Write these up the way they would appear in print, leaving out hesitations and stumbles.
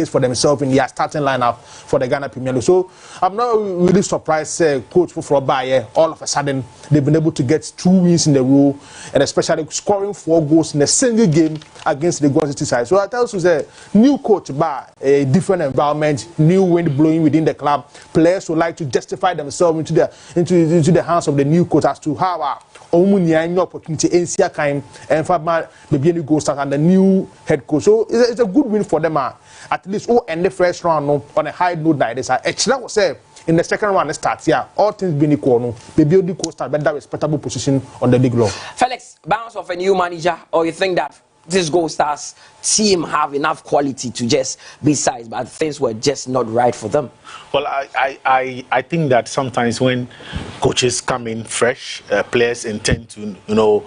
case for themselves in their starting lineup for the Ghana Premier League. So I'm not really surprised, Coach for Bayer, all of a sudden they've been able to get 2 wins in a row, and especially scoring 4 goals in a single game against the Gwan City side. So I tell you, say, new coach, a different environment, new wind blowing within the club. Players would like to justify themselves into the hands of the new coach as to how new opportunity NCA kind and for maybe any goal start and the new head coach. So it's a good win for them. At least end the first round on a high note like this. Actually, was say in the second round starts here, all things being equal, maybe the coach start better respectable position on the league law. Felix, bounce of a new manager, or you think that this Gold Stars team have enough quality to just be sized, but things were just not right for them? Well, I think that sometimes when coaches come in fresh, players intend to,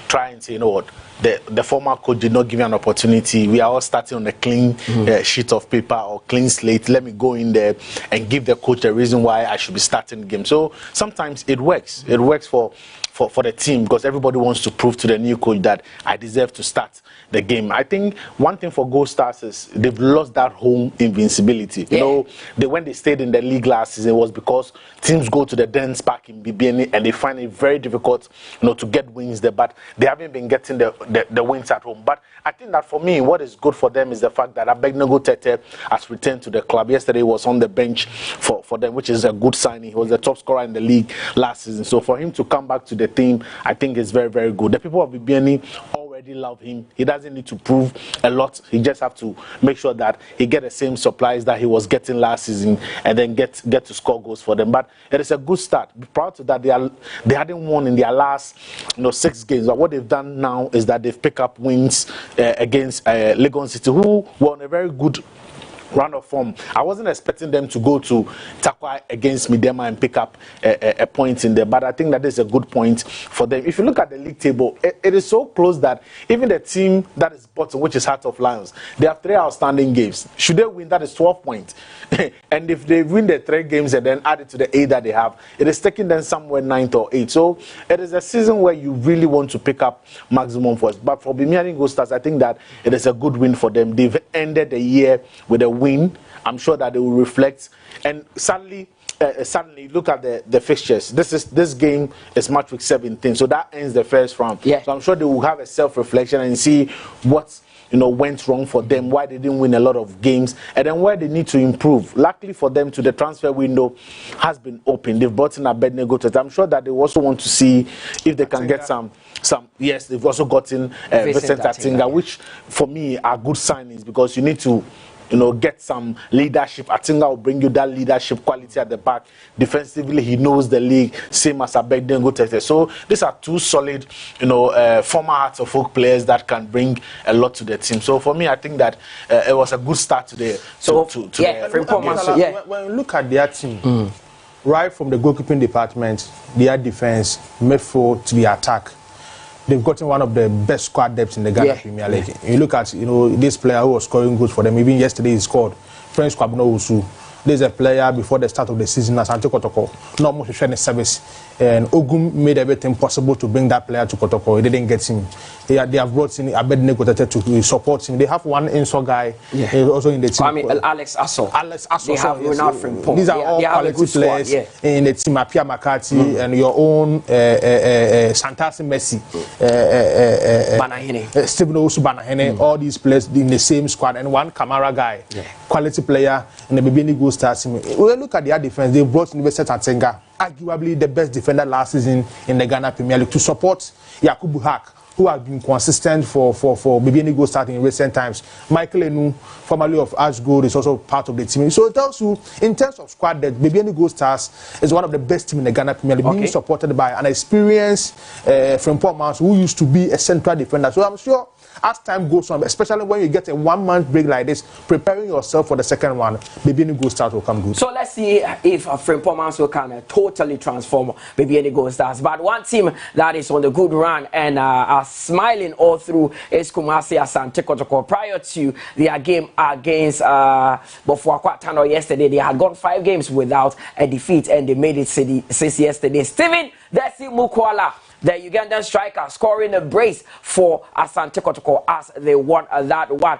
try and say, you know what, the former coach did not give you an opportunity. We are all starting on a clean sheet of paper or clean slate. Let me go in there and give the coach a reason why I should be starting the game. So sometimes it works. It works for the team because everybody wants to prove to the new coach that I deserve to start the game. I think one thing for Gold Stars is they've lost that home invincibility. You know, when they stayed in the league last season, it was because teams go to the Dens Park in BBN and they find it very difficult, to get wins there. But they haven't been getting the wins at home. But I think that for me, what is good for them is the fact that Abednego Tete has returned to the club. Yesterday he was on the bench for them, which is a good signing. He was the top scorer in the league last season. So for him to come back to the team, I think is very, very good. The people of BBN already love him. He doesn't need to prove a lot. He just have to make sure that he get the same supplies that he was getting last season and then get to score goals for them. But it is a good start. Prior to that, they hadn't won in their last 6 games. But what they've done now is that they've picked up wins against Legon City, who were on a very good run of form. I wasn't expecting them to go to Takwa against Midema and pick up a point in there, but I think that is a good point for them. If you look at the league table, it is so close that even the team that is bottom, which is Heart of Lions, they have 3 outstanding games. Should they win, that is 12 points. And if they win the 3 games and then add it to the 8 that they have, it is taking them somewhere 9th or 8th. So it is a season where you really want to pick up maximum points. But for Bimiani Gold Stars, I think that it is a good win for them. They've ended the year with a win. I'm sure that they will reflect, and suddenly look at the fixtures. This game is match week 17, so that ends the first round. So I'm sure they will have a self-reflection and see what went wrong for them, why they didn't win a lot of games, and then where they need to improve. Luckily for them, the transfer window has been open. They've brought in Abednego Tete. I'm sure that they also want to see if they can get some. Yes, they've also gotten Vincent Atinga, which for me are good signings because you need to get some leadership. Atinga will bring you that leadership quality at the back. Defensively, he knows the league, same as Abednego Tete. So these are 2 solid, former Hearts of Oak players that can bring a lot to the team. So for me, I think that it was a good start today. When you look at their team, right from the goalkeeping department, their defense, midfield to the attack, they've gotten one of the best squad depths in the Ghana Premier League. You look at this player who was scoring goals for them. Even yesterday he scored. French Kwabno Usu. There's a player before the start of the season, Asante Kotoko, not much training service, and Ogum made everything possible to bring that player to Kotoko. He didn't get him. They have brought in Abednego Tete to support him. They have one Inso guy also in the team. Alex Asso. They have Ronald Frimpong. These are all quality players in the team. Apia Makati and your own Santasi Messi, Banahene, Stephen Osu Banahene. All these players in the same squad, and one Kamara guy, quality player in the Bibini Gold Stars team. When you look at their defense, they brought in Vincent Atinga, arguably the best defender last season in the Ghana Premier League, to support Yakubu Hak, who have been consistent for Bibini Gold Stars in recent times. Michael Enu, formerly of Ash Gold, is also part of the team. So it tells you, in terms of squad depth, Bibini Gold Stars is one of the best teams in the Ghana Premier League, being supported by an experienced Frimpong Mans, who used to be a central defender. So I'm sure as time goes on, especially when you get a 1-month break like this, preparing yourself for the second one, Bibini Gold Stars will come good. So let's see if Frimpong Mans can totally transform Bibini Gold Stars. But one team that is on the good run and are smiling all through is Kumasi Asante Kotoko. Prior to their game against Bofuakwa Tano yesterday, they had gone 5 games without a defeat, and they made it since yesterday. Steven Desi Mukwala, the Ugandan striker, scoring a brace for Asante Kotoko as they won that one.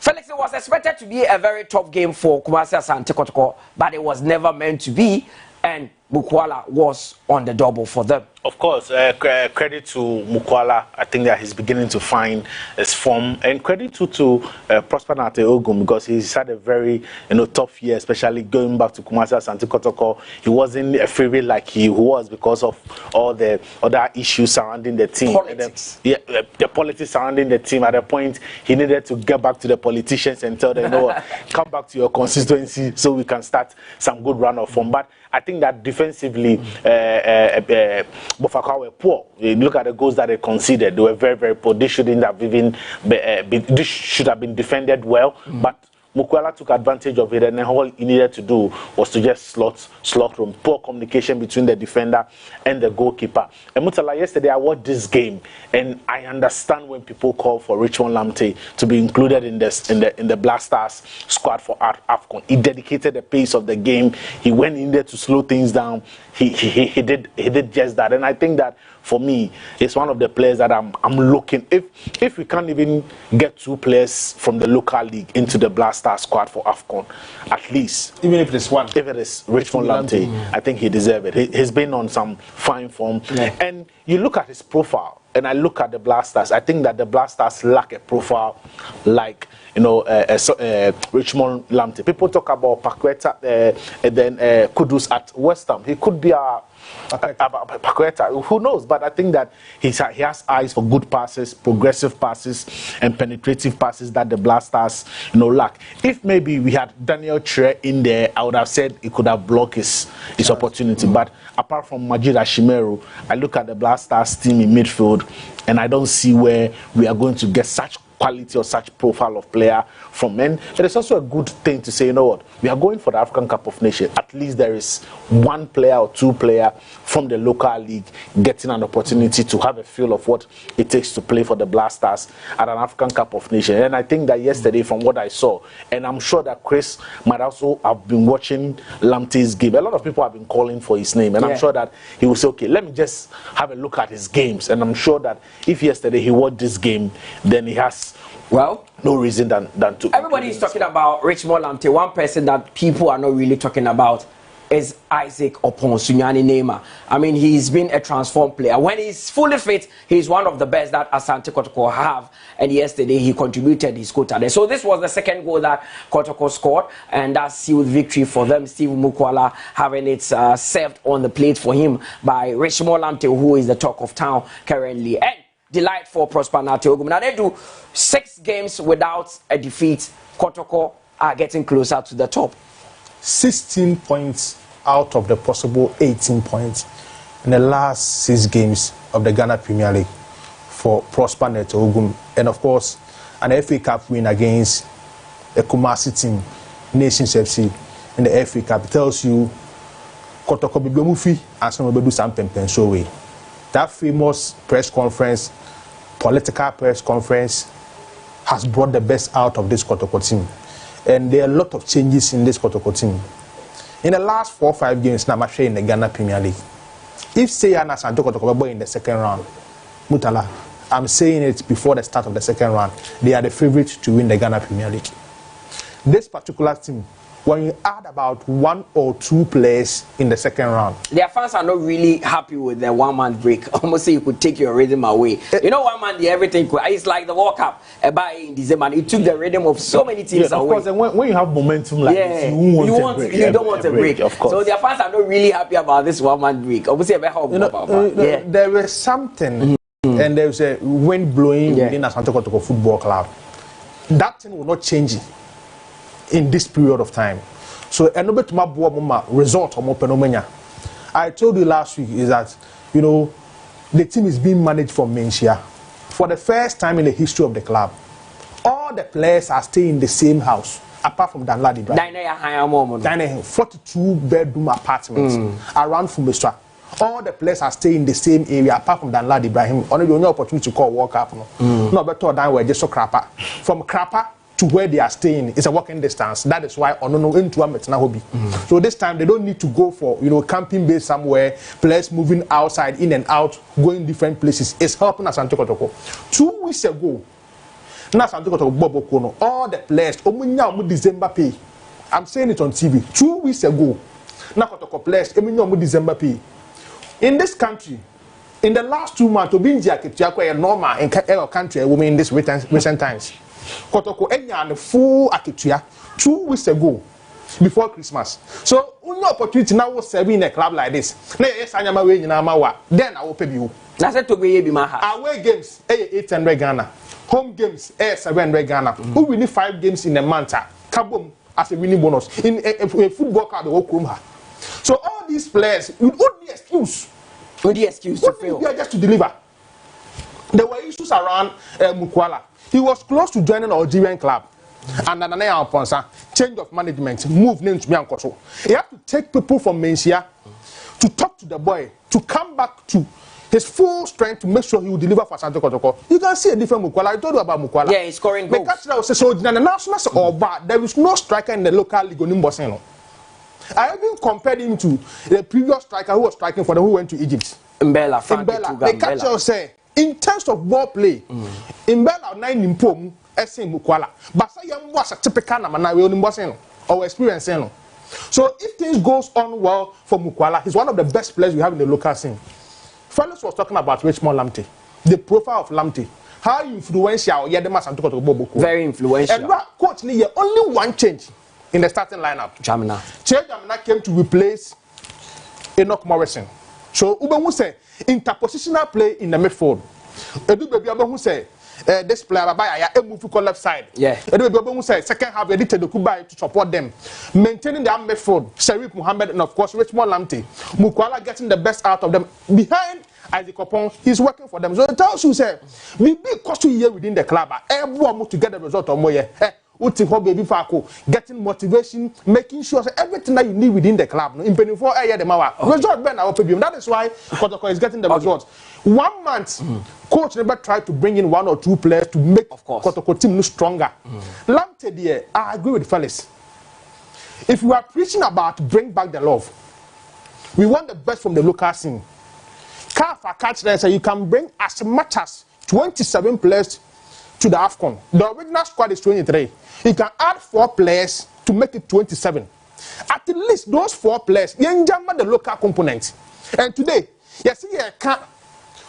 Felix, it was expected to be a very tough game for Kumasi Asante Kotoko, but it was never meant to be, and Mukwala was on the double for them. Of course, credit to Mukwala. I think that he's beginning to find his form, and credit to Prosper Nate Ogum, because he's had a very tough year, especially going back to Kumasi Asante Kotoko. He wasn't a favorite like he was because of all the other issues surrounding the team. Politics. The politics surrounding the team. At a point, he needed to get back to the politicians and tell them, come back to your constituency so we can start some good run of form. But I think that defensively, Bofaka were poor. You look at the goals that they conceded; they were very, very poor. They shouldn't have even. This should have been defended well, but Mukwala took advantage of it, and then all he needed to do was to just slot room. Poor communication between the defender and the goalkeeper. And Mutala, yesterday I watched this game, and I understand when people call for Richmond Lamte to be included in the Black Stars squad for AFCON. He dedicated the pace of the game. He went in there to slow things down. He did just that, and I think that for me, it's one of the players that I'm looking. If we can't even get 2 players from the local league into the Black Star squad for AFCON, at least, even if it is one, if it is Richmond Lamte, I think he deserves it. He's been on some fine form, and you look at his profile, and I look at the Black Stars. I think that the Black Stars lack a profile like Richmond Lamte. People talk about Paqueta and then Kudus at West Ham. He could be a Paqueta, who knows? But I think that he has eyes for good passes, progressive passes, and penetrative passes that the Black Stars lack. If maybe we had Daniel Tre in there, I would have said he could have blocked his opportunity. But apart from Majid Ashimeru, I look at the Black Stars team in midfield, and I don't see where we are going to get such quality or such profile of player from men. It is also a good thing to say, you know what, we are going for the African Cup of Nations. At least there is 1 player or 2 player from the local league getting an opportunity to have a feel of what it takes to play for the Black Stars at an African Cup of Nations. And I think that yesterday, from what I saw, and I'm sure that Chris might also have been watching Lamte's game. A lot of people have been calling for his name, and I'm sure that he will say, okay, let me just have a look at his games. And I'm sure that if yesterday he watched this game, then he has no reason than to. Everybody is talking about Richmond Lamte. One person that people are not really talking about is Isaac Oponsunyani Neymar. I mean, he's been a transformed player. When he's fully fit, he's one of the best that Asante Kotoko have. And yesterday, he contributed his quota there. So this was the second goal that Kotoko scored, and that sealed victory for them. Steve Mukwala having it served on the plate for him by Richmond Lamte, who is the talk of town currently. And delight for Prosper Nate Ogum. Now they do 6 games without a defeat. Kotoko are getting closer to the top. 16 points out of the possible 18 points in the last 6 games of the Ghana Premier League for Prosper Nate Ogum. And of course, an FA Cup win against a Kumasi team, Nations FC, in the FA Cup. It tells you Kotoko Bibemufi and some will do something so way. That famous press conference, political press conference, has brought the best out of this Kotoko team. And there are a lot of changes in this Kotoko team. In the last 4 or 5 games, now I'm in the Ghana Premier League. If say Anna Santo Kotoko in the second round, Mutala, I'm saying it before the start of the second round, they are the favorites to win the Ghana Premier League. This particular team, when you add about 1 or 2 players in the second round, their fans are not really happy with the 1-man break. Almost say you could take your rhythm away. You know, 1 man, everything. It's like the World Cup in December. It took the rhythm of so many teams away. Of course, and when you have momentum like this, you don't want a break. Of course. So their fans are not really happy about this 1-man break. Obviously, there was something, and there was a wind blowing within Asante Kotoko Football Club. That thing will not change in this period of time. So result I told you last week is that the team is being managed from Menchia. For the first time in the history of the club, all the players are staying in the same house, apart from Danladi Ibrahim. 42 bedroom apartments around Fumbistra. All the players are staying in the same area, apart from Danladi Ibrahim. Only the only opportunity to call World Cup. No better than where just so Krapa. From Krapa to where they are staying is a walking distance. That is why into a Metna hobby. So this time they don't need to go for camping base somewhere, players moving outside, in and out, going different places. It's helping us Asante Kotoko. 2 weeks ago, Now Asante Kotoko Bobo Kono, all the players, Omunya December pay. I'm saying it on TV 2 weeks ago. Now Kotoko players, Omunya December pay. In this country, in the last 2 months, Obinja Kitiako a normal in our country, women in this recent times. Kotoko Enya and full Akitia 2 weeks ago before Christmas. So, no opportunity now was serving in a club like this. Yes, I am away in Amawa. Then I will pay you. That's it to be away games, 800 Ghana. Home games, 700 Ghana. Who win 5 games in a month? Kaboom as a winning bonus in a football card. So all these players, with only excuse. The excuse to fail. Just to deliver. There were issues around Mukwala. He was close to joining an Algerian club. And then change of management, move name to Miankoso. He had to take people from Mensia to talk to the boy, to come back to his full strength to make sure he will deliver for Asante Kotoko. You can see a different Mukwala. I told you about Mukwala. Yeah, he's scoring goals. So the national bad. There is no striker in the local league on Mboseno. I even compared him to the previous striker who was striking for them who went to Egypt. Mbella. They catch you say, in terms of ball play, Mbella 9 in Pom, SM Mukwala. But say was a typical Namana we Mboseno or experiencing. So if things goes on well for Mukwala, he's one of the best players we have in the local scene. Fellows was talking about Richmond Lamptey, the profile of Lamptey, how influential very influential. And coach need only one change in the starting lineup. Jamina came to replace Enoch Morrison. So Ubehu say interpositional play in the midfield. Edu baby Ubehu say this player Babaya move to left side. Yeah. Edu baby Ubehu say second half ready to the Kubai to support them, maintaining their midfield. Sharif Mohammed and of course Richmond Lamptey. Mukwala getting the best out of them behind Isaac Opon. He's working for them. So it tells you say we be cost 2 years within the club. Everyone to get the result of more. Getting motivation, making sure everything that you need within the club. In 24 result that is why Kotoko is getting the results. 1 month, coach never tried to bring in 1 or 2 players to make Kotoko team look stronger. Lamptey, I agree with fellas. If we are preaching about bring back the love, we want the best from the local scene. You can bring as much as 27 players to the AFCON. The original squad is 23. You can add 4 players to make it 27. At least those 4 players, you jam the local component. And today, you see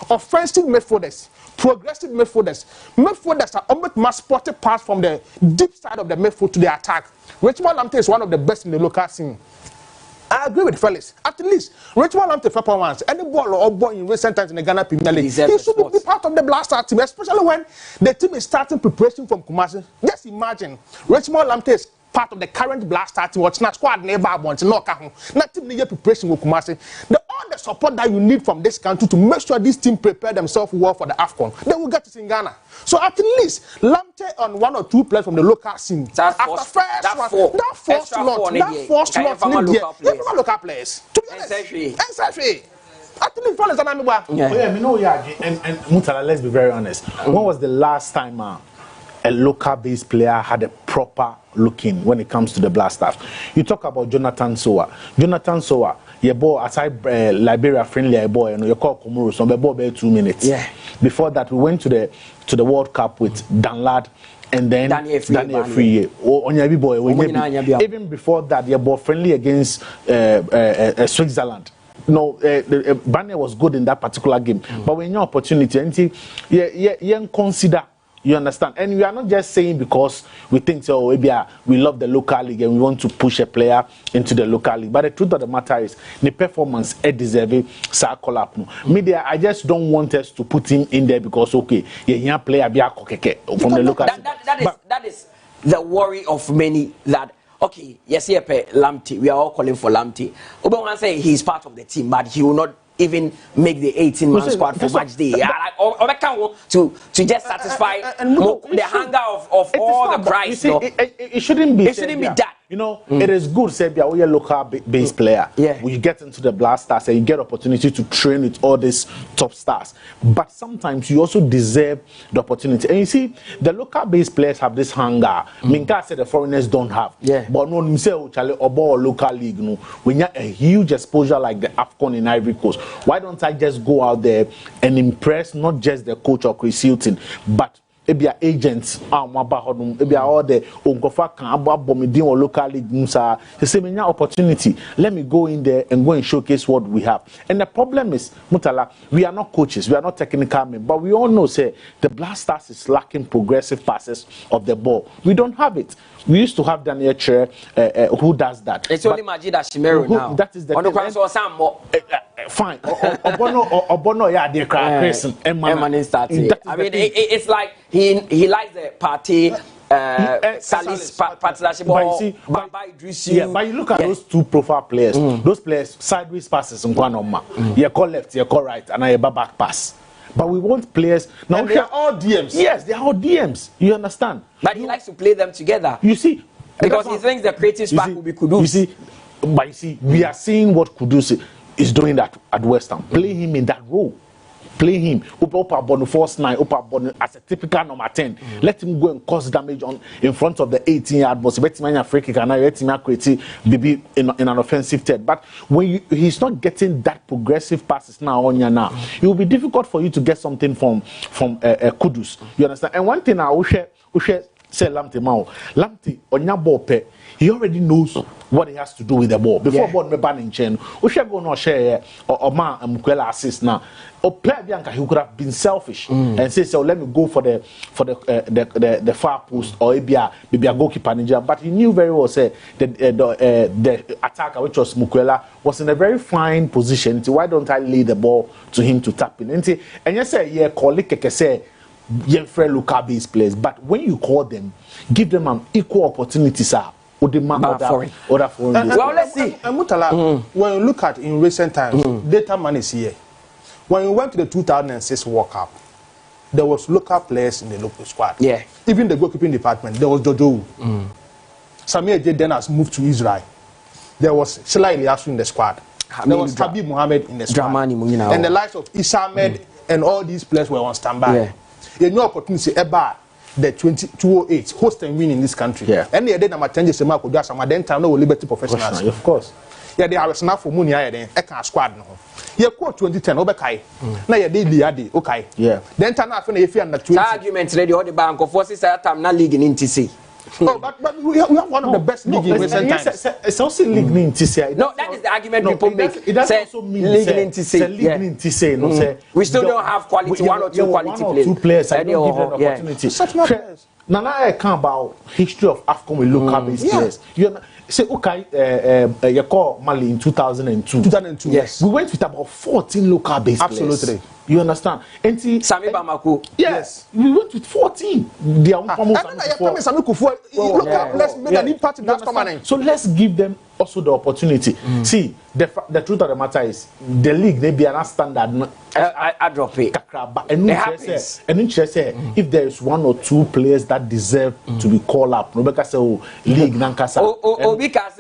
offensive midfielders, progressive midfielders are almost mass spotted pass from the deep side of the midfield to the attack. Richmond Lamptey is one of the best in the local scene. I agree with fellas. At least Richmond Lamptey performance, any ball or ball in recent times in the Ghana Premier League, he should be part of the Blaster team, especially when the team is starting preparation from Kumasi. Just imagine Richmond Lamptey is part of the current Blaster team. What's not squad neighbor wants no kahun. Not team need preparation with Kumasi. All the support that you need from this country to make sure this team prepare themselves well for the AFCON, they will get it in Ghana. So at least Lamptey on 1 or 2 players from the local scene. That first slot, local players. To be honest, exactly. At least fellas are not and Mutala, let's be very honest. When was the last time a local-based player had a proper looking when it comes to the Blast staff? You talk about Jonathan Soa. Jonathan Soa, your boy aside Liberia friendly boy, and you call Komoro, so be 2 minutes. Yeah. Before that, we went to the World Cup with Danlad and then Daniel Free. Even before that, your boy friendly against Switzerland. No, Barney was good in that particular game. But when your opportunity, you consider. You understand? And we are not just saying because we think so, maybe we love the local league and we want to push a player into the local league. But the truth of the matter is, the performance is deserving. Media, I just don't want us to put him in there because okay, yeah, player from the local. That is the worry of many that. Okay, yes, Lamptey. We are all calling for Lamptey. Obewan say he's part of the team, but he will not even make the 18-man squad for match day. To just satisfy the hunger of all the price. It shouldn't be. It shouldn't be that. You know, it is good, say, be a local based player. Yeah. We get into the Blast stars and you get opportunity to train with all these top stars. But sometimes you also deserve the opportunity. And you see, the local based players have this hunger. Minka said the foreigners don't have. Yeah. But no, himself, or local league, no, when you have a huge exposure like the AFCON in Ivory Coast, why don't I just go out there and impress not just the coach or Chris Hilton, but ebia agents amaba hodum ebia all the onkofa kan abomidin or local league musa say me opportunity, let me go in there and go and showcase what we have. And the problem is, Mutala, we are not coaches, we are not technical men, but we all know say the Black Stars is lacking progressive passes of the ball. We don't have it. We used to have Daniel Chair who does that. It's only Majida Shimero now. That is the on the some more. Fine. Obono yeah they cry Chris Emmanuel starting. I mean it's like he likes the party Salis partnership but you look at those two profile players, those players sideways passes in Kwanoma. You call left, you call right, and I back pass. But we want players now. And they are all DMs. Yes, they are all DMs. You understand? But he likes to play them together. You see, because he thinks the creative spark will be Kudus. You see, but you see, we are seeing what Kudus is doing that at West Ham. Play him in that role. Play him on the first 9, as a typical number 10. Let him go and cause damage in front of the 18-yard box. Let him free kick and let him create maybe in an offensive threat. But when he's not getting that progressive passes now on you now, it will be difficult for you to get something from Kudus. You understand? And one thing I will share say Lamptey Mao. Lamptey on your ball pay. He already knows what he has to do with the ball. Before ball me ban in chain, we should go no share or man Mukwela assist now. Or player Bianca, he could have been selfish and say, so let me go for the far post or maybe a goalkeeper ninja. But he knew very well say the attacker, which was Mukwela, was in a very fine position. So why don't I lay the ball to him to tap in? And you say, yeah, colleague say. Local based players, but when you call them, give them an equal opportunity, sir. Well, let's see. Mutala, when you look at in recent times, data man is here. When you went to the 2006 World Cup, there was local players in the local squad. Yeah. Even the goalkeeping department, there was Jojo. Samir J. then has moved to Israel. There was Shila Ilyasu in the squad. There was Habib Mohammed in the squad. And the likes of Issa Ahmed and all these players were on standby. Yeah. You know opportunity about the 208 host and win in this country. Yeah. And the day number 10 is a mark of some then time no Liberty professionals. Of course. Yeah, they are enough for money then I can squad no. You quote 2010 Obekai. Now you daily ade okay. Yeah. Then turn off if you under 20 argument ready all the bank of forces time na league in NTC. Oh, but we have one of the best league in recent times. It's also league in TC. No, that is the argument people make. It does also mean league in TC. We still don't have quality, one or two quality players. I don't give them opportunity. Such more players. Now I can't about history of AFCON with local based players. You know, say okay, you call Mali in 2002. 2002. Yes. We went with about 14 local based players. Absolutely. You understand? And Sami Bamako. Yes. We went with 14. They are so let's give them also the opportunity. See, the truth of the matter is the league they be an standard. I drop it. And if there is one or two players that deserve to be called up, Rebecca say, oh, league Nankasa. Because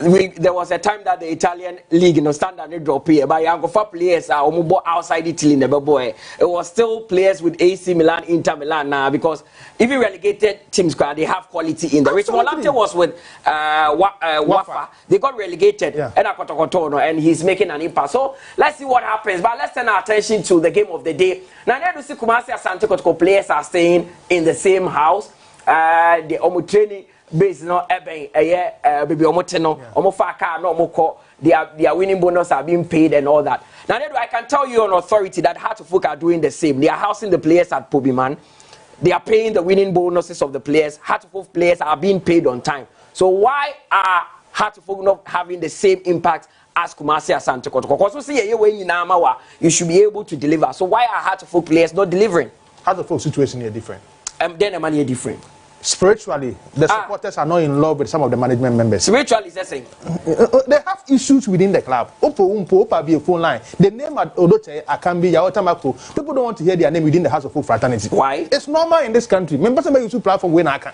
there was a time that the Italian league standard drop here, but young players are outside Italy in the boy. It was still players with AC Milan, Inter Milan now because if you relegated teams, they have quality in there. Richmond Lamptey was with Wafa. They got relegated and he's making an impact. So let's see what happens. But let's turn our attention to the game of the day. Now, to see Kumasi Asante Kotoko players are staying in the same house. The training base no baby omoteno omofa car no omoko their winning bonus are being paid and all that. Now I can tell you on authority that Heartful are doing the same. They are housing the players at Pobiman. They are paying the winning bonuses of the players. Heartful players are being paid on time. So why are Heartful not having the same impact as Kumasi Asante Kotoko? Because we see you should be able to deliver. So why are Heartful players not delivering? Heartful situation is different. Then the money is different. Spiritually, the supporters are not in love with some of the management members. Spiritually, is that saying? They have issues within the club. Opa be a phone line. The name at Odoche, Akambi, Yaotamako. People don't want to hear their name within the House of Folk Fraternity. Why? It's normal in this country. Members of the YouTube platform when I can.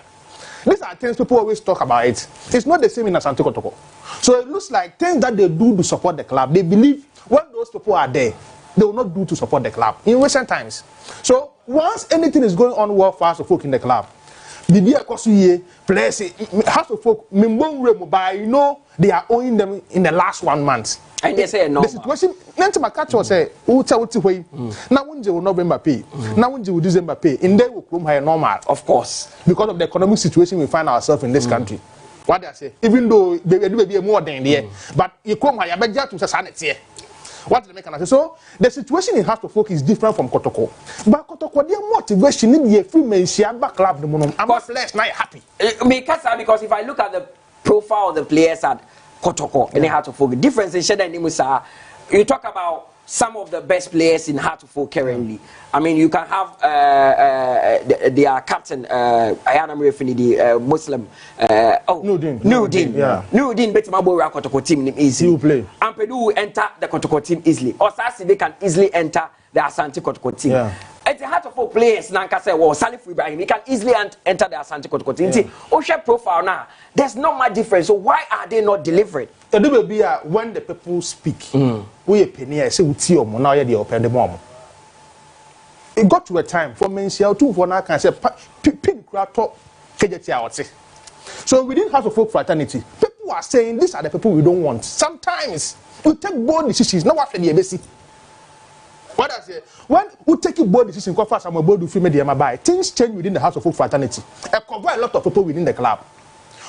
These are things people always talk about it. It's not the same in Asante Kotoko. So it looks like things that they do to support the club. They believe when those people are there, they will not do to support the club in recent times. So once anything is going on well for us folk in the club, Bibi Akosuye, players House of Folk, Mimbon by you know they are owing them in the last 1 month. And they say no. The situation, Nantima catch was say, Uta way. Now Winji will November pay, now Winji will December pay, in there will come higher normal. Of course. Because of the economic situation we find ourselves in this country. What I say, even though there may be more than there, but you come higher, but just to sanity. What the mechanism? So the situation in House of Folk is different from Kotoko. But Kotoko, their motivation in the free men, she back club the money. I'm not happy. Because if I look at the profile of the players at Kotoko in the Heart of Folk, difference in Sheda and Nimusa, you talk about some of the best players in Heart of Folk currently. I mean, you can have their captain, Ayana Murefini, Muslim. Nuruddin. Yeah. Nuruddin bet Mabo Kotoko team easily. He will play. Ampedu will enter the Kotoko team easily. Osasi, they can easily enter the Asante Kotoko team. Yeah. At the Heart of Folk players, Nanka say, well, Salif Ibrahim, he can easily enter the Asante Kotoko team. Yeah. Osha profile now, there's not much difference. So why are they not delivering? It will be when the people speak. We a penny, I say, now you open the mom. It got to a time for men, two for now can say, pin crowd talk, so within House of Folk fraternity, people are saying these are the people we don't want. Sometimes we take bold decisions, not after the embassy. What I say, when we take a bold decision, go fast, I'm a bold to media by things change within the House of Folk fraternity. I cover a lot of people within the club.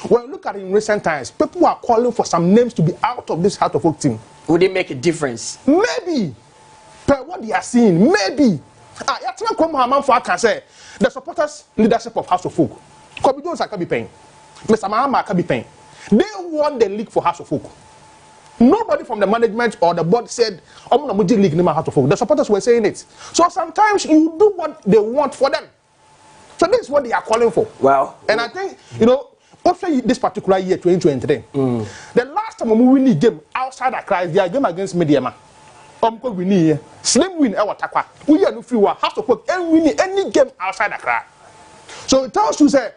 When you look at it in recent times, people are calling for some names to be out of this House of Folk team. Would it make a difference? Maybe. But what they are seeing, maybe. I can say the supporters leadership of House of Folk. Kobe Jones can be paying. Mr. Mahama can be paying. They won the league for House of Folk. Nobody from the management or the board said, I'm going to league name House of Folk. The supporters were saying it. So sometimes you do what they want for them. So this is what they are calling for. Well, and I think, after this particular year, 2023, the last time we win the game outside Accra is their game against Mediama. We slim win our Takwa. We are no free House of Folk and winning any game outside Accra. So it tells you, say,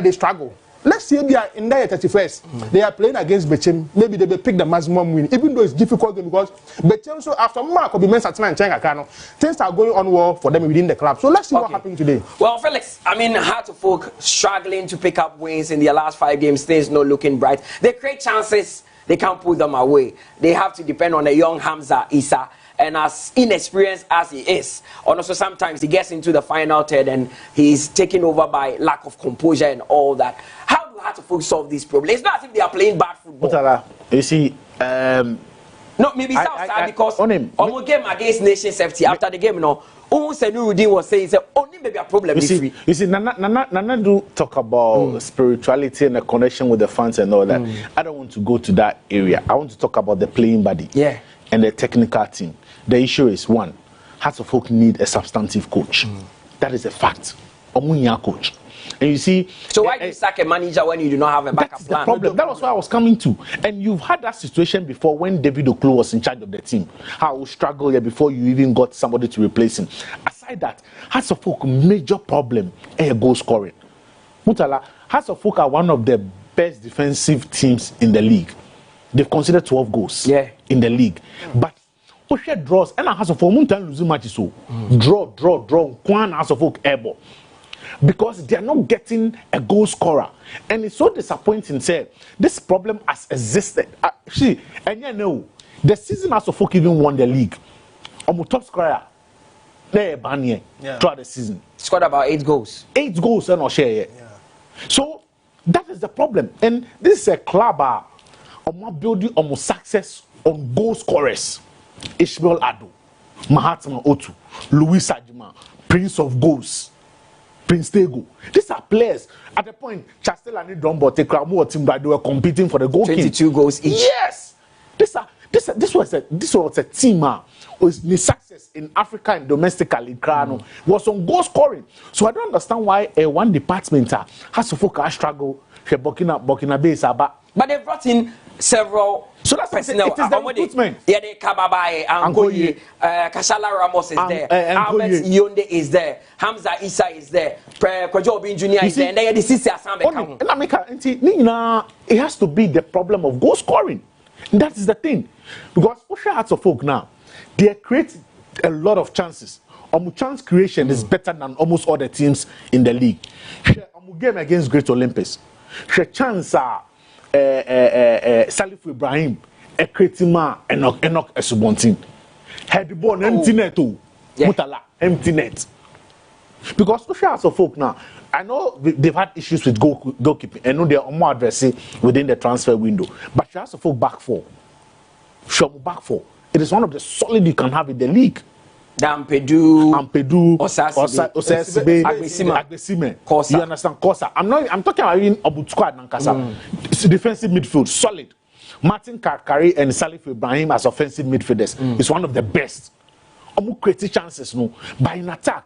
they struggle. Let's say they are in their 31st. They are playing against Bechem. Maybe they will pick the maximum win, even though it's difficult game because Bechem, so after Mark will be mentioned and Changa, things are going on well for them within the club. So let's see what happens today. Well, Felix, I mean, Heart of Folk struggling to pick up wins in their last 5 games, things not looking bright. They create chances, they can't put them away. They have to depend on the young Hamza Issa. And as inexperienced as he is, also sometimes he gets into the final third and he's taken over by lack of composure and all that. How do Heart of Folk solve these problems? It's not as if they are playing bad football. You see, no, maybe Southside because on a game against Nation Safety after the game, Nuruddin was saying, only maybe a problem. You see, Nana do talk about spirituality and a connection with the fans and all that. I don't want to go to that area. I want to talk about the playing body and the technical team. The issue is one, Heart of Folk need a substantive coach. That is a fact. Omunya coach. And you see, so why do you sack a manager when you do not have a backup plan? The problem. That was what I was coming to. And you've had that situation before when David Oklo was in charge of the team. How struggle here before you even got somebody to replace him. Aside that, Hearts of Folk major problem is goal scoring. Mutala, Hearts of Folk are one of the best defensive teams in the league. They've considered 12 goals in the league. But Osha draws and Hearts of Folk Muntan losing matches so draw. Kwan Hearts of Folk airball. Because they are not getting a goal scorer. And it's so disappointing, say, this problem has existed. And you know, the season Hearts of Folk even won the league. Top scorer, throughout the season. Scored about 8 goals. 8 goals and Osha. So that is the problem. And this is a club building on success on goal scorers. Ishmael Ado, Mahatma Otu, Louis Sajima, Prince of Goals. Prince Tego. These are players. At the point, Chastel and Drumbo take more team that they were competing for the goal. 22 goals each. Yes. This was a team whose success in Africa and domestically was on goal scoring. So I don't understand why one department has to focus struggle. Burkina Faso. But they brought in several. So that's personnel. It is the recruitment. Yeah, they Kababaye, Angoye, Kashala Ramos is there, Albert Yonde is there, Hamza Issa is there, Kwajo Obin Jr. is there, and then the Sisi Asambe. It has to be the problem of goal scoring. That is the thing. Because Osha Hearts of Folk now, they create a lot of chances. Chance creation is better than almost all the teams in the league. game against Great Olympus. She chance Salif Ibrahim, Ekretima, Enoch Esubontin. Had the ball empty net too. Mutala, empty net. Because Osha has a folk now. I know they've had issues with goalkeeping. I know they're more addressing within the transfer window. But she has a folk back four. Back four. It is one of the solid you can have in the league. Ampedu, Osasibe, Agbesime. You understand? Kosa. I'm talking about in Obutukwa and Nankasa. It's defensive midfield, solid. Martin Kakari and Salif Ibrahim as offensive midfielders is one of the best. Omu create chances no, by in attack.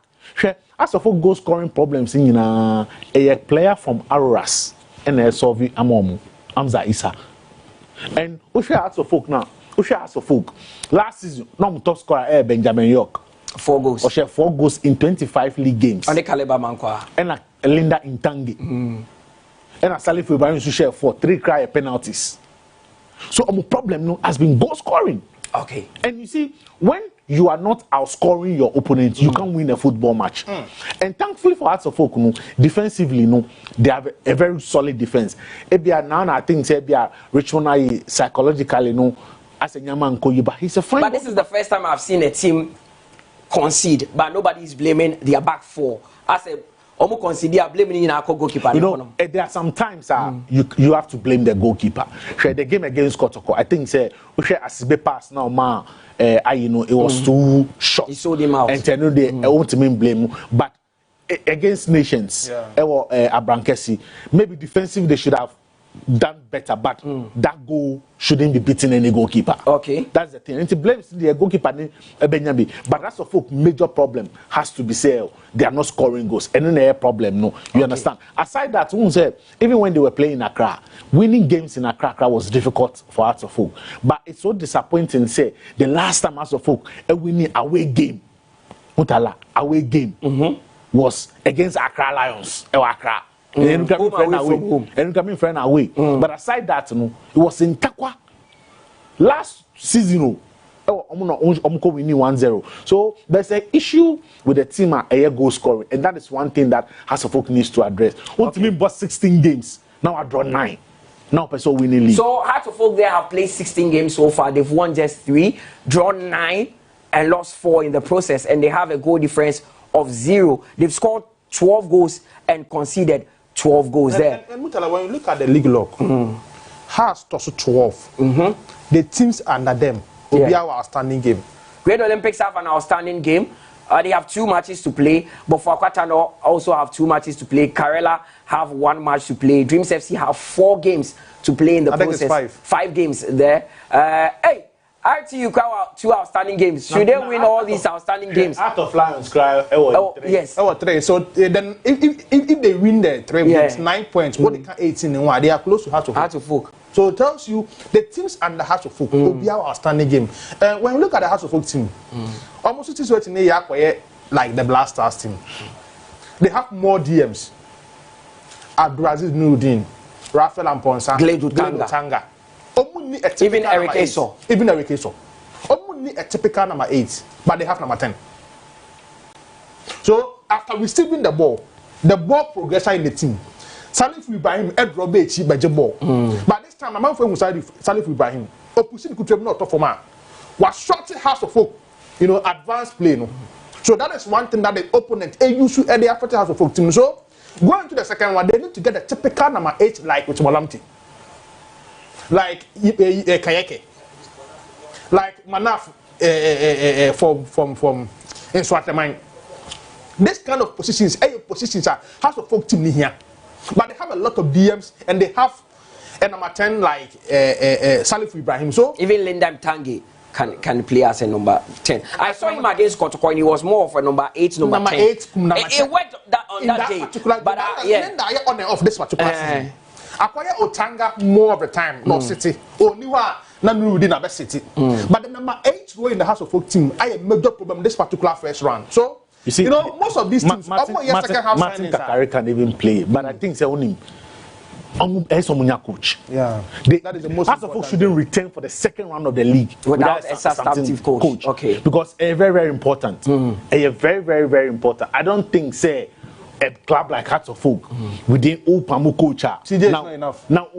As of all goal scoring problems in a player from Aroras and a Sovi Amomu, Amza Isa. And Usha has a folk now. Usha has a folk. Last season, no top scorer Benjamin York. 4 goals. Usha 4 goals in 25 league games. And the Kaleba Mankwa. And a Linda Intangi. And a Salif Ibrahim Susha for 3 cry penalties. So our problem no has been goal scoring. Okay. And you see, when you are not outscoring your opponent, you can't win a football match. And thankfully for Hearts of Oak, defensively, they have a very solid defense. Now I think Richmond psychologically, as a Nyaman but he's a fine. But this is the first time I've seen a team concede, but nobody is blaming their back four. As a consider blaming in our goalkeeper. There are some times you have to blame the goalkeeper. The game against Kotoko, I think Asibe pass now, it was too short. He sold him out. And they won't mean blame. But against Nations, Abrankesi, maybe defensively they should have done better, but that goal shouldn't be beating any goalkeeper. Okay. That's the thing. And to blame the goalkeeper, but that's a folk major problem has to be said. They are not scoring goals. And then a problem, no. You understand? Aside that, even when they were playing in Accra, winning games in Accra was difficult for Hearts of Oak. But it's so disappointing, say, the last time Hearts of Oak a winning away game, away game was against Accra Lions, Accra. And coming friend away. But aside that, it was in Takwa last season. Winning 1-0. So there's an issue with the team at a goal scoring, and that is one thing that Hearts of Oak needs to address. What do you mean, but 16 games? Now I draw 9. Now person winning league. So Hearts of Oak, they have played 16 games so far. They've won just 3, drawn 9, and lost 4 in the process. And they have a goal difference of 0. They've scored 12 goals and conceded 12 goals there. And Mutala, when you look at the league log, Hearts also 12. The teams under them will be our outstanding game. Great Olympics have an outstanding game. They have 2 matches to play. But for Kwatano also have 2 matches to play. Karela have 1 match to play. Dreams FC have 4 games to play in the process. I think it's 5 games there. Hey, RTU have 2 outstanding games. Should they win all these outstanding games? Out of Lions cry, yes. 3. So then, if they win the 3 games, 9 points. What they can 18 and 1, they are close to Hearts of Oak. So it tells you the teams and the Hearts of Oak will be our outstanding game. When you look at the Hearts of Oak team, almost it is what in like the Blast Stars team. They have more DMs. Abdulaziz Nuruddin, Raphael Amponsa, Glade Utanga. Even Eric Eso. Only a typical number 8, but they have number 10. So after receiving the ball progression in the team. Salif Ibrahim Ed Robert by ball. But this time, I'm not from Salif Ibrahim. Opposition could have not top for man. Was short House of Folk, advanced play. No? So that is one thing that the opponent used to the after House of Folk team. So going to the second one, they need to get a typical number 8 like with Molamti. Like Kayeke, like Manaf from in Swatamine. This kind of positions are House of Folk team here, but they have a lot of DMs and they have a number 10 like Salif Ibrahim. So even Lindam Tangi can play as a number 10. I saw him against Kotoko and he was more of a number 8, number 10. It went on that day, but on and off this particular season. Acquire Otanga more of the time, not City. Only one, none within a City. But the number 8 role in the House of Folk team, I have a major problem this particular first round. So, you see, most of these teams, Martin Kakari can even play, but I think it's only coach. Yeah, that is the most. House of Folk shouldn't return for the second round of the league without a substantive coach. Okay, because it's very, very important. It's very, very, very important. I don't think a club like Hearts of Oak within Opamu culture. CJ is not enough. Now,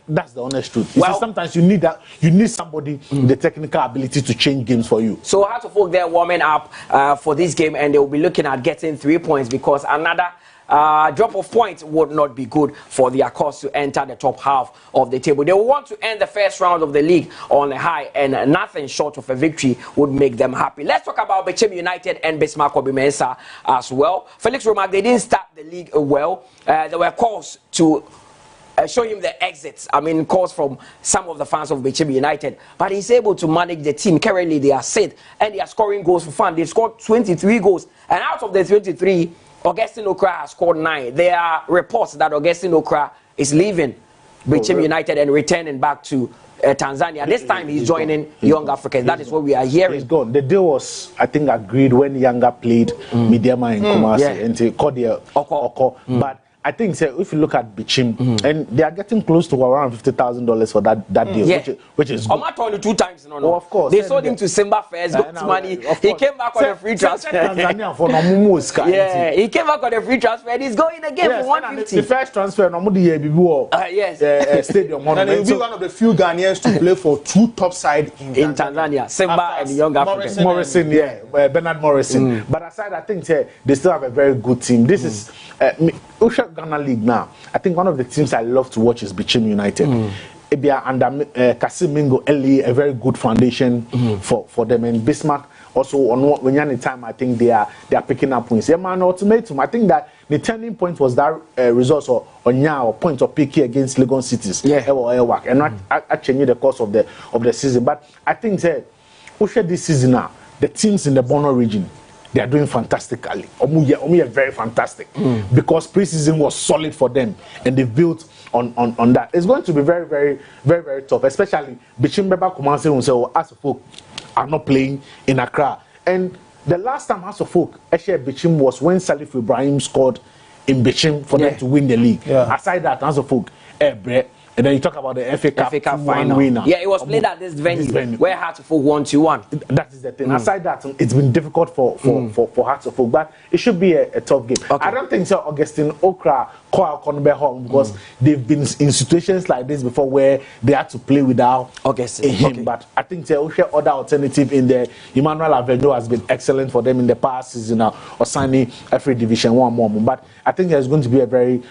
that's the honest truth. Well, Sometimes you need that. You need somebody with the technical ability to change games for you. So Hearts of Oak, they're warming up for this game, and they will be looking at getting 3 points because another drop of points would not be good for their cause to enter the top half of the table. They will want to end the first round of the league on a high, and nothing short of a victory would make them happy. Let's talk about Bechem United and Bismarck Obimensa as well. Felix Romack, they didn't start the league well. There were calls to show him the exits. I mean, calls from some of the fans of Bechem United. But he's able to manage the team. Currently, they are set and they are scoring goals for fun. They scored 23 goals. And out of the 23, Augustine Okra has scored 9. There are reports that Augustine Okra is leaving Bechem United and returning back to Tanzania. This time he's joining Young Africans. That is what we are hearing. He's gone. The deal was, I think, agreed when Younger played Midiama in Kumasi and to Oko. But I think if you look at Bechem, and they are getting close to around $50,000 for that deal, which is good. Omar told you 2 times. No. Oh, of course. They sold him to Simba first, got money. He came back on a free transfer. He came back on a free transfer and he's going again for 150. The first transfer, stadium. And he'll be one of the few Ghanaians to play for 2 top sides in Tanzania. Simba and the Young Africans. Morrison, Bernard Morrison. But aside, I think they still have a very good team. This is Ghana League now. I think one of the teams I love to watch is Bechem United. Ebia under Kasimingo Eli, a very good foundation for them, and Bismarck also on when you're in time. I think they are picking up points. Man, ultimatum. I think that the turning point was that result or point of picky against Lagos Cities. And not changing the course of the season. But I think this season now, the teams in the Bono region, they are doing fantastically. Omuye very fantastic because preseason was solid for them and they built on that. It's going to be very, very, very, very tough, especially Bechem Beba Kumasi himself. As folk are not playing in Accra. And the last time House of Folk shared Bechem was when Salif Ibrahim scored in Bechem for them to win the league. Aside that, House of Folk, and then you talk about the FA Cup final winner. Yeah, it was played at this venue where Hearts of Oak 1-1. That is the thing. Aside that, it's been difficult for Hearts of Oak, but it should be a tough game. I don't think so. Augustine Okra call Conbe home because they've been in situations like this before where they had to play without him. But I think the other alternative in there, Emmanuel Avedo has been excellent for them in the past season now, or signing every Division 1 more. But I think it's going to be a very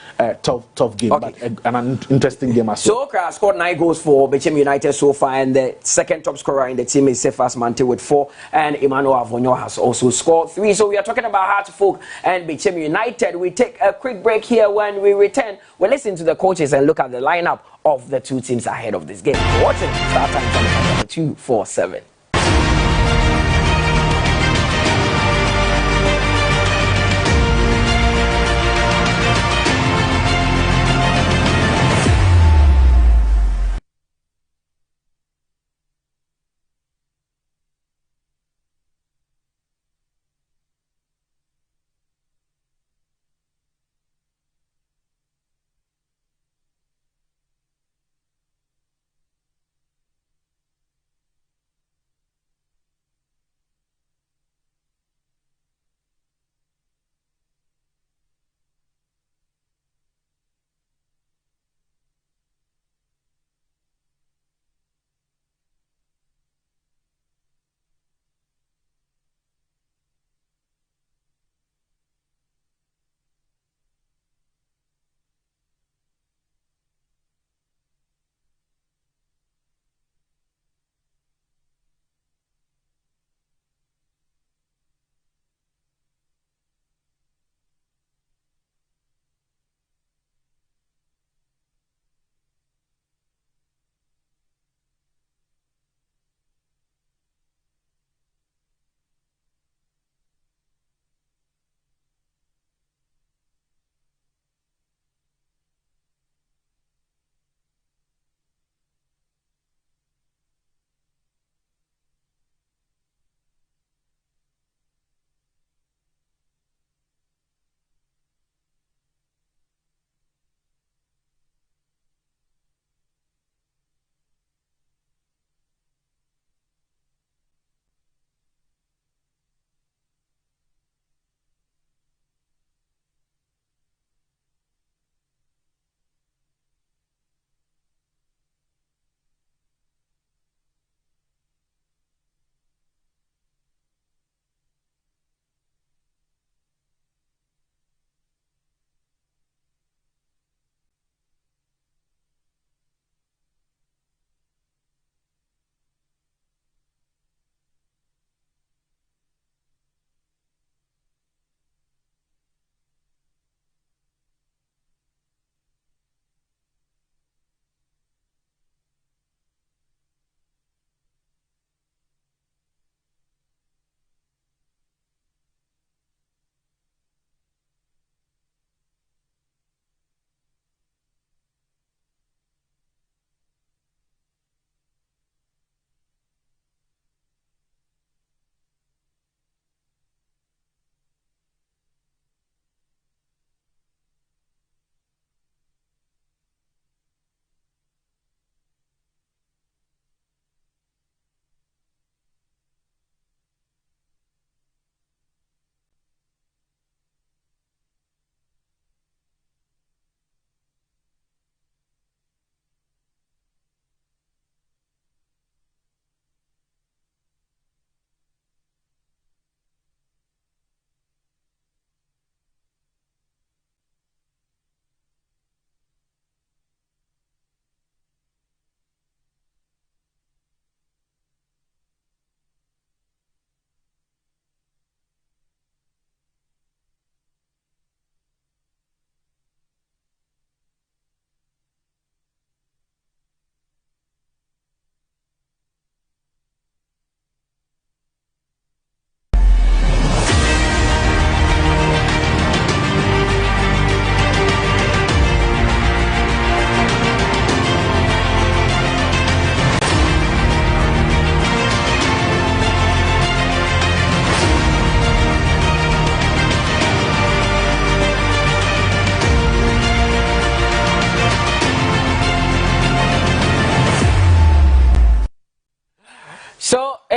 tough game, but an interesting game as well. So Okra scored 9 goals for Bechem United so far, and the second top scorer in the team is Cephas Mante with 4, and Emmanuel Avonyo has also scored 3. So we are talking about Hearts of Oak and Bechem United. We take a quick break here. When we return, we'll listen to the coaches and look at the lineup of the 2 teams ahead of this game. Watching Star Times on 247.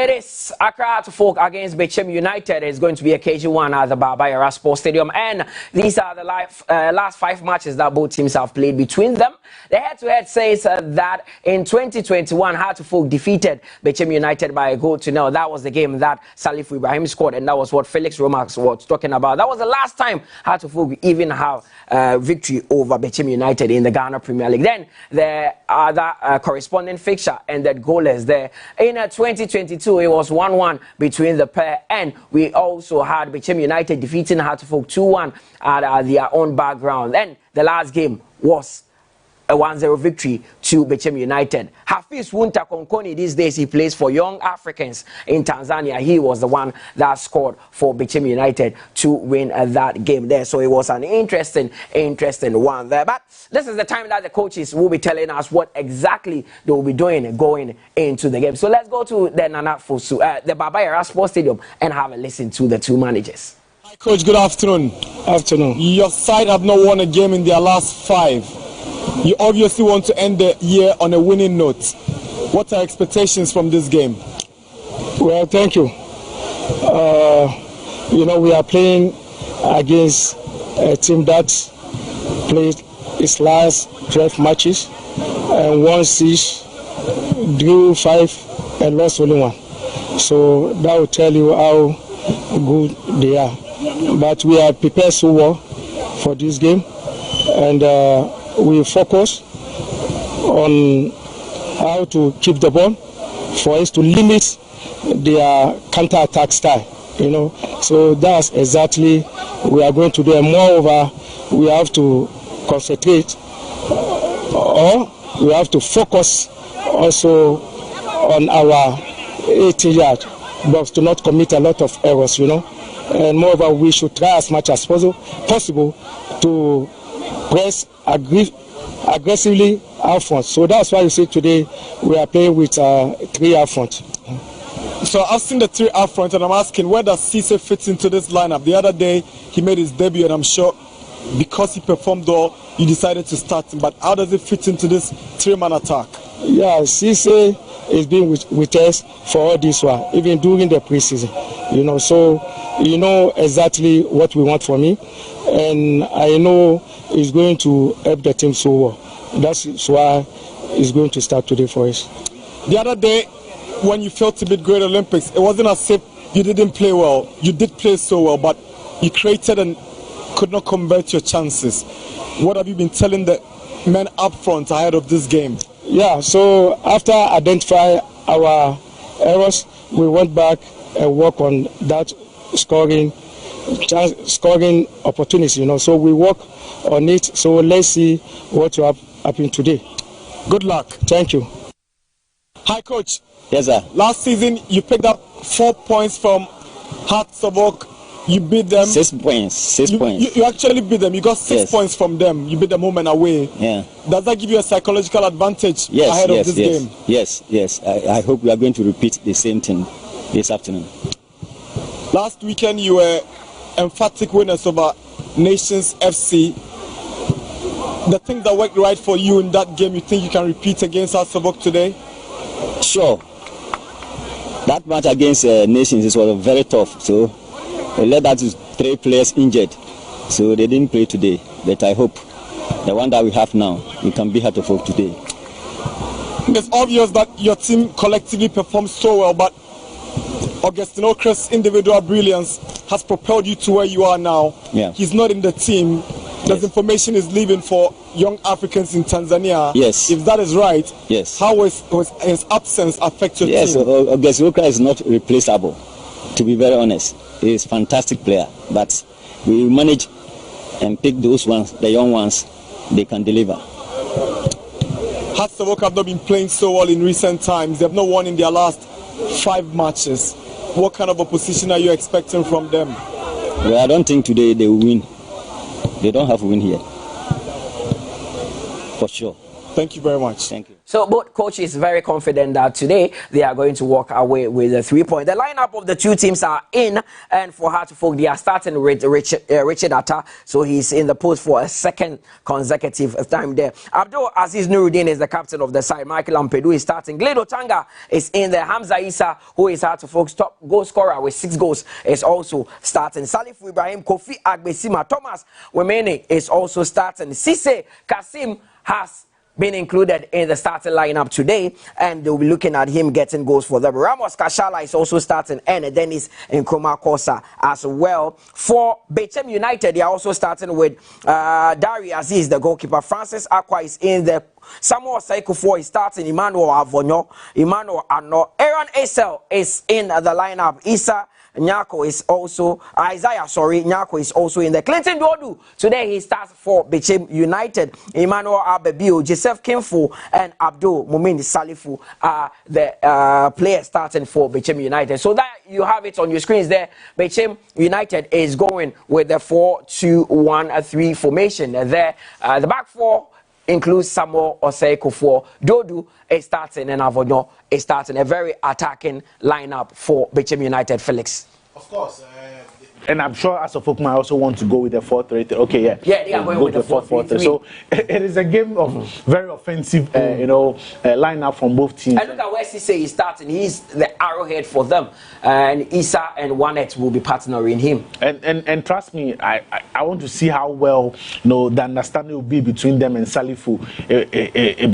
It is Accra to Folk against Bechem United. It's going to be a KG1 at the Baba Yara Sports Stadium. And these are the last 5 matches that both teams have played between them. The head-to-head says that in 2021, Heart of Folk defeated Bechem United by a goal to nil. That was the game that Salif Ibrahim scored, and that was what Felix Romax was talking about. That was the last time Heart of Folk even have victory over Bechem United in the Ghana Premier League. Then the other corresponding fixture ended goalless there. In 2022, it was 1-1 between the pair, and we also had Bechem United defeating Heart of Folk 2-1 at their own background. And the last game was a 1-0 victory to Bechem United. Hafiz Wunta Konkoni, these days he plays for Young Africans in Tanzania. He was the one that scored for Bechem United to win that game there. So it was an interesting one there. But this is the time that the coaches will be telling us what exactly they will be doing going into the game. So let's go to the Nana Fosu, the Baba Yara Sports Stadium, and have a listen to the two managers. Hi, Coach. Good afternoon. Afternoon. Your side have not won a game in their last 5. You obviously want to end the year on a winning note. What are expectations from this game? Well, thank you. We are playing against a team that played its last 12 matches and won 6, drew 5, and lost only 1. So that will tell you how good they are. But we are prepared so well for this game, and we focus on how to keep the ball for us to limit their counter-attack style, So that's exactly we are going to do. And moreover, we have to concentrate, or we have to focus also on our 80-yard box to not commit a lot of errors, And moreover, we should try as much as possible to press aggressively out front. So that's why you see today we are playing with 3 out front. So I've seen the 3 out front, and I'm asking, where does Cisse fit into this lineup? The other day he made his debut, and I'm sure because he performed well, you decided to start him. But how does it fit into this 3-man attack? Yeah, Cisse has been with us for all this while, even during the preseason. So you know exactly what we want from him, and I know he's going to help the team so well. That's why he's going to start today for us. The other day, when you failed to beat Great Olympics, it wasn't as if you didn't play well. You did play so well, but you created and could not convert your chances. What have you been telling the men up front ahead of this game? Yeah, so after identifying our errors, we went back and worked on that scoring opportunity, So we work on it. So let's see what will happen today. Good luck. Thank you. Hi, Coach. Yes, sir. Last season, you picked up 4 points from Hearts of Oak. You beat them. 6 points. 6 points. You actually beat them. You got 6 points from them. You beat them home and away. Yeah. Does that give you a psychological advantage ahead of this game? Yes. I hope we are going to repeat the same thing this afternoon. Last weekend, you were emphatic winners over Nations FC. The things that worked right for you in that game, you think you can repeat against Hearts of Oak today? Sure. That match against Nations was very tough. So we led that to 3 players injured. So they didn't play today. But I hope the one that we have now, we can be Heart of Oak today. It's obvious that your team collectively performed so well, but Augustine Okre's individual brilliance has propelled you to where you are now. Yeah. He's not in the team. This information is leaving for Young Africans in Tanzania. Yes. If that is right, yes. How was his absence affect your team? Yes, Augustine Okre is not replaceable, to be very honest. He is a fantastic player, but we manage and pick those ones, the young ones, they can deliver. Hearts of Oak have not been playing so well in recent times. They have not won in their last 5 matches. What kind of opposition are you expecting from them? Well, I don't think today they will win. They don't have a win here, for sure. Thank you very much. Thank you. So both coaches very confident that today they are going to walk away with a 3-point. The lineup of the two teams are in, and for Hartlepool they are starting with Richard Atta, so he's in the post for a second consecutive time there. Abdul Aziz Nuruddin is the captain of the side. Michael Ampedu is starting. Glade Otanga is in there. Hamza Issa, who is Hartlepool's top goal scorer with 6 goals, is also starting. Salifu Ibrahim, Kofi Agbesima, Thomas Wemene is also starting. Sise Kasim has been included in the starting lineup today, and they'll be looking at him getting goals for them. Ramos Kashala is also starting, and Dennis Nkrumah Kosa as well. For Bechem United, they are also starting with Dari Aziz, the goalkeeper. Francis Aqua is in the Samuel Saikufor is starting. Emmanuel Avonyo, Emmanuel Ano, Aaron Esel is in the lineup. Isa Nyako is also, Nyako is also in there. Clinton Dodu, today he starts for Bechem United. Emmanuel Abebio, Joseph Kimfu, and Abdul Mumin Salifu are the players starting for Bechem United. So that you have it on your screens there. Bechem United is going with the 4-2-1-3 formation. There, the back four includes Samuel Osei-Kufuor. Dodu is starting and Avonyo is starting. A very attacking lineup for Bechem United, Felix. Of course. And I'm sure as a folk might also want to go with the 4-3-3. Okay, yeah. Yeah, they are going with the 4-3-3. So it is a game of very offensive, lineup from both teams. And look at where Cisse is starting. He's the arrowhead for them. And Issa and Wanet will be partnering him. And trust me, I want to see how well the understanding will be between them and Salifu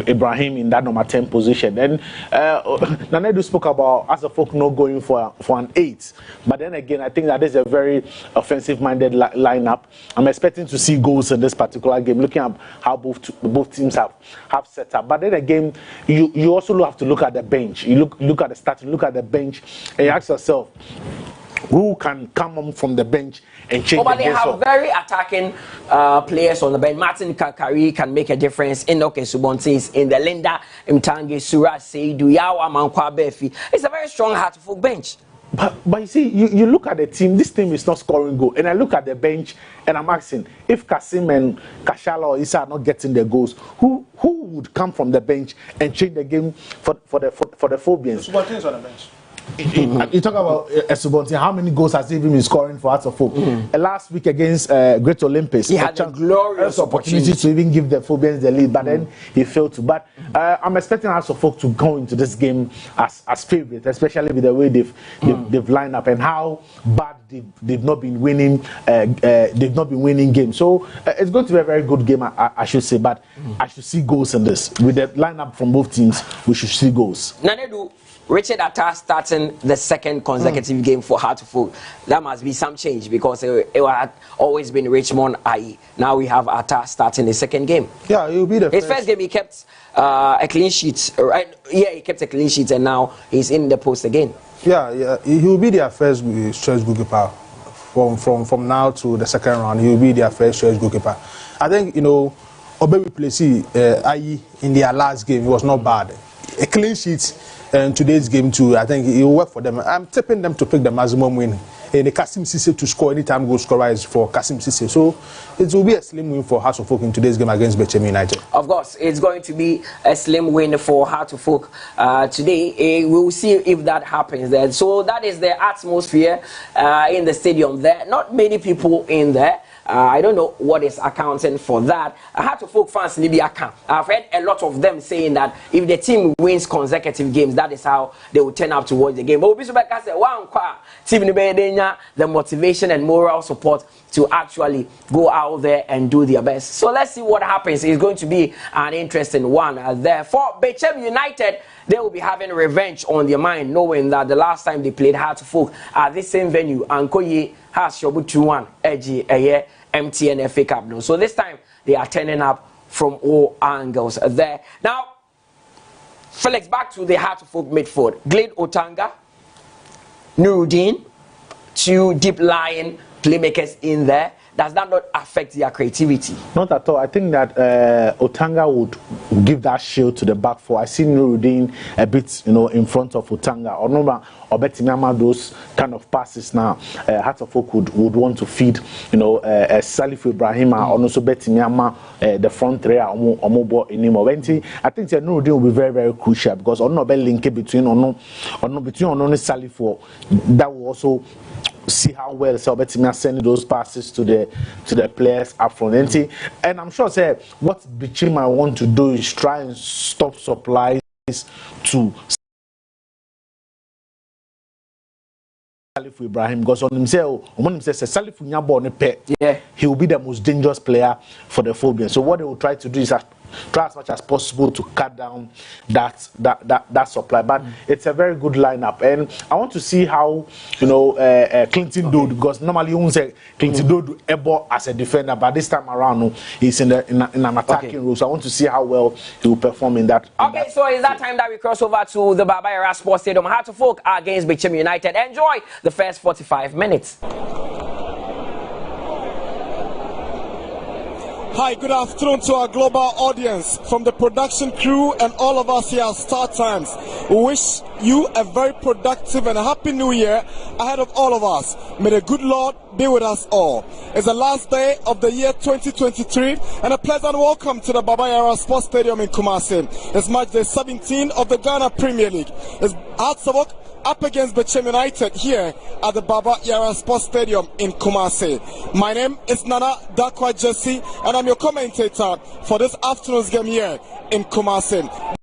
Ibrahim in that number 10 position. And Nanedu spoke about as a folk not going for an 8. But then again, I think that is a very offensive-minded lineup. I'm expecting to see goals in this particular game, looking at how both teams have set up. But then again, you also have to look at the bench. You look at the starting, look at the bench, and you ask yourself, who can come on from the bench and change the game? But they have very attacking players on the bench. Martin Kakari can make a difference. Enoke Subonte is in the Linda Mtange, Suraj Seidu, Yawa Mankwa Befi. It's a very strong Hartlepool bench. But you see, you look at the team, this team is not scoring goal. And I look at the bench and I'm asking, if Kasim and Kashala or Issa are not getting the goals, who would come from the bench and change the game for the Phobians? Subonte is on the bench. You talk about Subonte, how many goals has he been scoring for Hartlepool? Last week against Great Olympics, he had a glorious opportunity to even give the Phobians the lead, but then he failed to. But I'm expecting Hartlepool to go into this game as favourites, especially with the way they've lined up and how bad they've not been winning. They've not been winning games. So it's going to be a very good game, I should say. But I should see goals in this with the lineup from both teams. We should see goals. Nanedu, Richard Atta starting the second consecutive game for Hartlepool. That must be some change because it had always been Richmond IE. Now we have Atta starting the second game. Yeah, it will be the his first game. He kept a clean sheet, right? Yeah, he kept a clean sheet, and now he's in the post again. Yeah, he will be their first choice goalkeeper from now to the second round. He will be their first choice goalkeeper. I think Obebi Plessis IE in their last game, it was not bad. A clean sheet. And today's game too, I think it will work for them. I'm tipping them to pick the maximum win. And the Kasim Cisse to score anytime goal scorer is for Kasim Cisse. So it will be a slim win for Hartlepool in today's game against Bechem United. Of course, it's going to be a slim win for Hartlepool today. We'll see if that happens there. So that is the atmosphere in the stadium there. Not many people in there. I don't know what is accounting for that. Hartlepool fans in Libya can. I've heard a lot of them saying that if the team wins consecutive games, that is how they will turn up to watch the game. But Obisubeka said, the motivation and moral support to actually go out there and do their best. So let's see what happens. It's going to be an interesting one. Therefore, Bechem United, they will be having revenge on their mind, knowing that the last time they played Hartlepool at this same venue, Ankoye has Shobu 2-1, Edgy, MTN FA Cup. No. So this time, they are turning up from all angles there. Now, Felix, back to the Hartlepool midfield. Glade Otanga, Nuruddin, two deep lying playmakers in there. does that not affect their creativity? Not at all. I think that Otanga would give that shield to the back four. I see Nuruddin a bit, in front of Otanga. Or Betimiama, those kind of passes now. Heart of Oak would want to feed, Salif Ibrahim or also Betimiama, the front three, Omobo Inimo. I think that Nuruddin will be very, very crucial because on no link between Salif, that will also see how well Bettimia send those passes to the players up front. And I'm sure what Bechem I want to do is try and stop supplies to Salif Ibrahim, because on himself, Salif he will be the most dangerous player for the Phobia. So what they will try to do is try as much as possible to cut down that supply. But it's a very good lineup, and I want to see how Clinton do, because normally you say Clinton do able as a defender, but this time around he's in an attacking role. So I want to see how well he will perform in that. Okay, so it's that time that we cross over to the Baba Yara Sports Stadium. Heart of Oak against Bechem United. Enjoy the first 45 minutes. Hi, good afternoon to our global audience. From the production crew and all of us here at Star Times, we wish you a very productive and a happy new year ahead of all of us. May the good Lord be with us all. It's the last day of the year 2023 and a pleasant welcome to the Baba Yara Sports Stadium in Kumasi. It's match day 17 of the Ghana Premier League. It's Hearts of Oak up against Bechem United here at the Baba Yara Sports Stadium in Kumasi. My name is Nana Dakwa Jesse and I'm your commentator for this afternoon's game here in Kumasi.